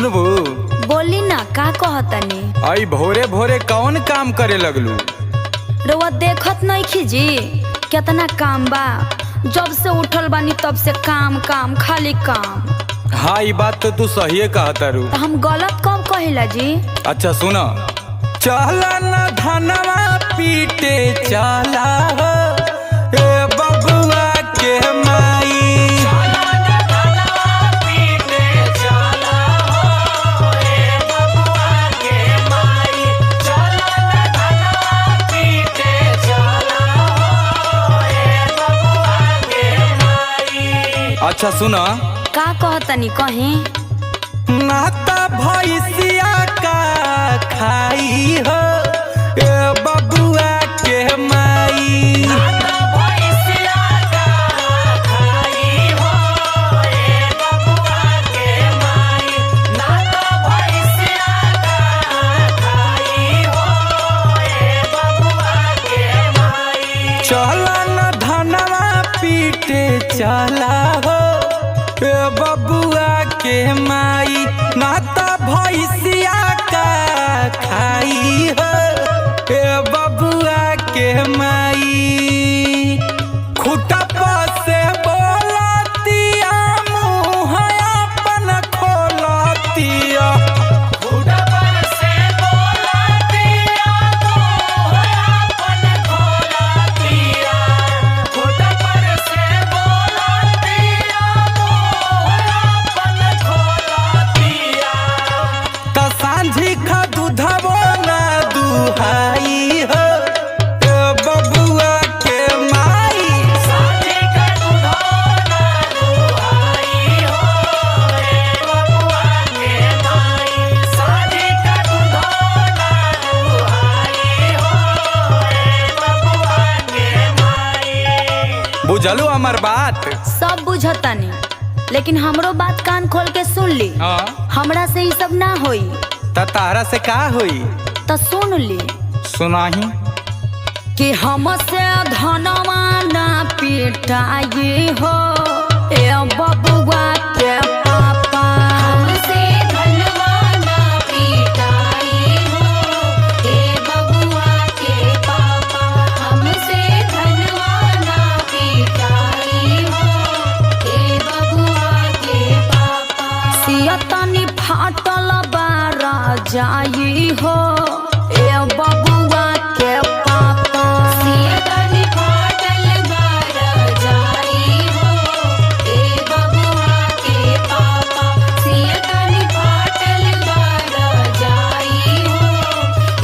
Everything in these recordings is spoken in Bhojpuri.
सुनबू? बोली ना, का कहतनी? आई भोरे भोरे कौन काम करे लगलू? रउआ देखत नहीं खीजी कितना काम बा। जब से उठल बानी तब से काम काम खाली काम। हाँ ये बात तो तू सही कहतारू। तो हम गलत कब कहिला जी? अच्छा सुना, चला न धनवा पीटे चला हो ए बबुआ के माई। अच्छा सुना, का कहतनी कहीं? नाता भैंसिया का खाई हो ए बबुआ के माई। चला न धनवा पीटे चला हो ए बबुआ के माई। नाता भैंसिया का खाई हो ए बबुआ के माई। खुटा से बोलतिया मुँह अपन खोलतिया। सांझी खा दूधबो ना दुहाई हो ए बबुआ के माई। सांझी खा दूधबो ना दुहाई हो ए बबुआ के माई। सांझी खा दूधबो ना दुहाई हो ए बबुआ के माई। बुझलू हमार बात? सब बुझतनी, लेकिन हमरो बात कान खोल के सुन ली। हमरा से ये सब ना होई। तारा से का होई? तो सुन ली। सुनाही कि हमसे धनवा ना पिटाई हो ए बबुआ के पापा। हमसे धनवा ना पिटाई हो ए बबुआ के पापा। हमसे धनवा ना पिटाई हो ए बबुआ के पापा। सियतनी फाटल बारा जाई हो ए बबुआ के पापा। सियतनी फाटल बारा जाई हो ए बबुआ के पापा। सियतनी फाटल बारा जाई हो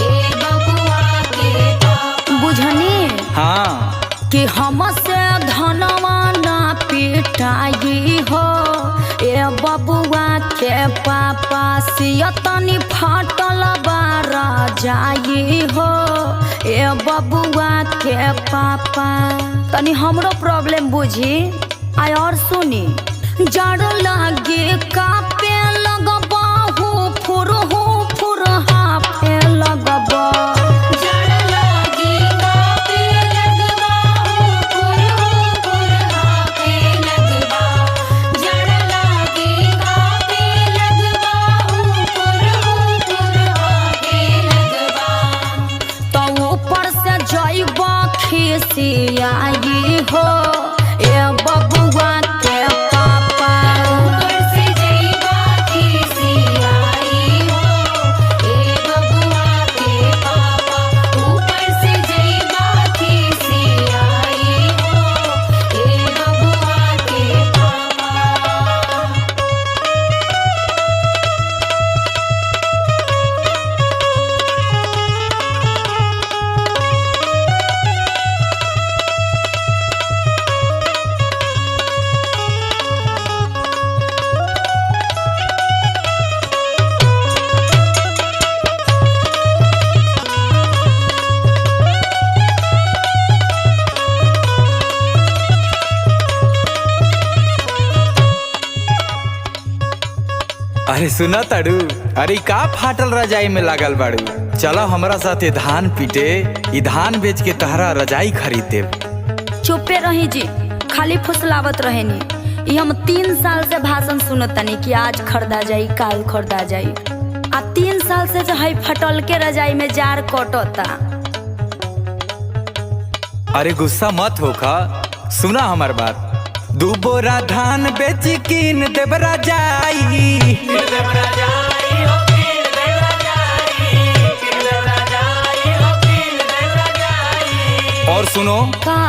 ए बबुआ के पापा। बुझनी? हाँ कि हमसे धनवा ना पिटाई हो ए बबुआ के पापा। सियतनी फाटल बारा जाई हो ए बबुआ के पापा। तनी हमरो प्रॉब्लम बुझी आय और सुनी। जड़ लागे कापे लगबा हो फुर हाफे लगबा। खिसियाई हो ए बबुआ के पापा। ऊपर से जइबा खिसियाई हो ए बबुआ के पापा। ऊपर से जइबा खिसियाई हो ए बबुआ के पापा। अरे सुना ताड़ू, अरे का फाटल रजाई में लागल बाड़ू? चलो हमरा साथे धान पीटे, ई धान बेच के तहरा रजाई खरीद देब। चुपे रही जी, खाली फुसलावत रहेनी। ये हम 3 साल से भाषण सुनतनी कि आज खरीदा जाई काल खरीदा जाई, आ 3 साल से जो है फटल के रजाई में जार कटता। अरे गुस्सा मत होखा, सुना हमार बात। 2 बोरा धान बेच कीन देव रजाई, और सुनो का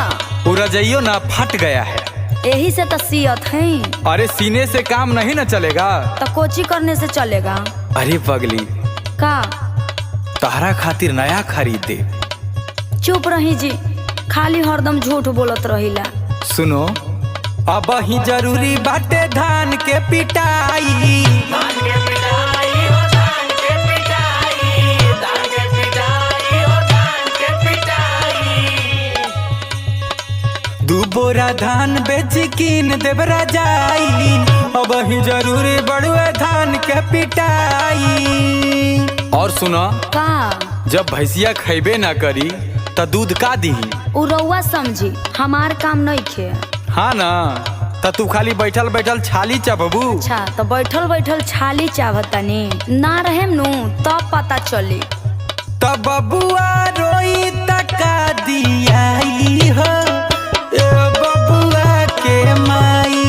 वो रजाइयो ना फट गया है। यही से तो सियत है। अरे सीने से काम नहीं ना चलेगा तो कोची करने से चलेगा। अरे पगली, का तहरा खातिर नया खरीद दे। चुप रही जी, खाली हरदम झूठ बोलत रहिला। सुनो अब ही जरूरी बाटे धान के पिटाई, दू बोरा धान बेच कीन देव रजाई, अब ही जरूरी बड़ुए धान के पिटाई। और सुनो का जब भैंसिया खैबे ना करी त दूध का दीही? उ रउआ समझी, हमार काम नहीं खे। हाँ ना, त तू खाली बैठल बैठल छाली चबबू। अच्छा तो बैठल बैठल छाली चाहतनी ना रहेम नु तब पता चली। तब बबुआ रोई तका दियाई हो, ए बबुआ के माई।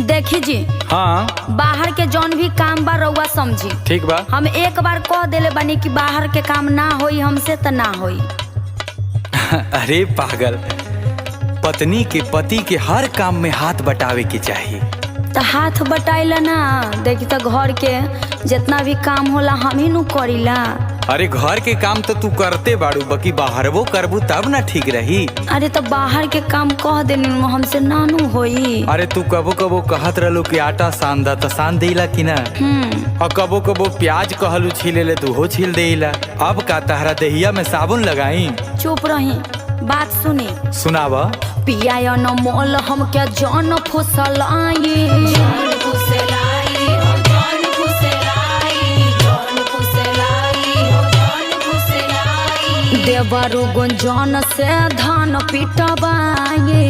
देखी जी, हाँ बाहर के जौन भी काम बा रउआ समझी। ठीक बा। हम एक बार कह देले बानी कि बाहर के काम ना होई हमसे त ना होई। अरे पागल, पत्नी के पति के हर काम में हाथ बटावे के चाहिए। तो हाथ बटाइला ना, देखी तो घर के जितना भी काम होला हम ही नु करीला। अरे घर के काम तो तू करते बाड़ू, बाकी बाहरवो करबू तब ना ठीक रही। अरे तो बाहर के काम कह देनी हमसे नानू होई। अरे तू कबो कबो कहत रहलू कि आटा सान दा त सान देला कि ना, और कबो कबो प्याज कहलू छीले ले तू हो छील देला। अब का तहरा देहिया में साबुन लगाई? चुप रही, बात सुनी। सुनावा। पिया न मोल हम क्या जान फुसलाई, देवरु गुंजन से धान पिटवाए,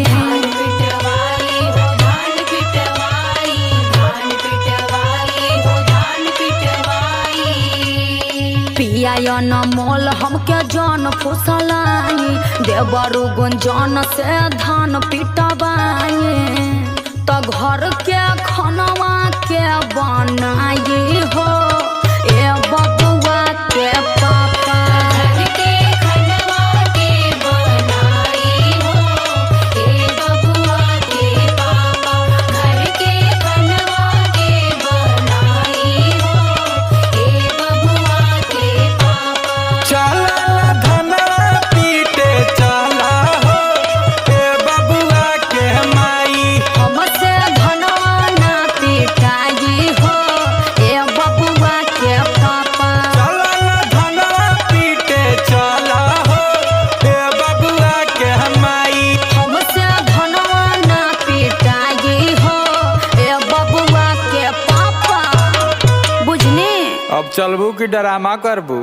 पिया न मोल हम क्या जान फुसलाई, देवरु गुंजन से धान पिटवाए। तो घर के खनवा के बनाई हो, ए बबुआ के पापा। अब चलबू कि ड्रामा करबू?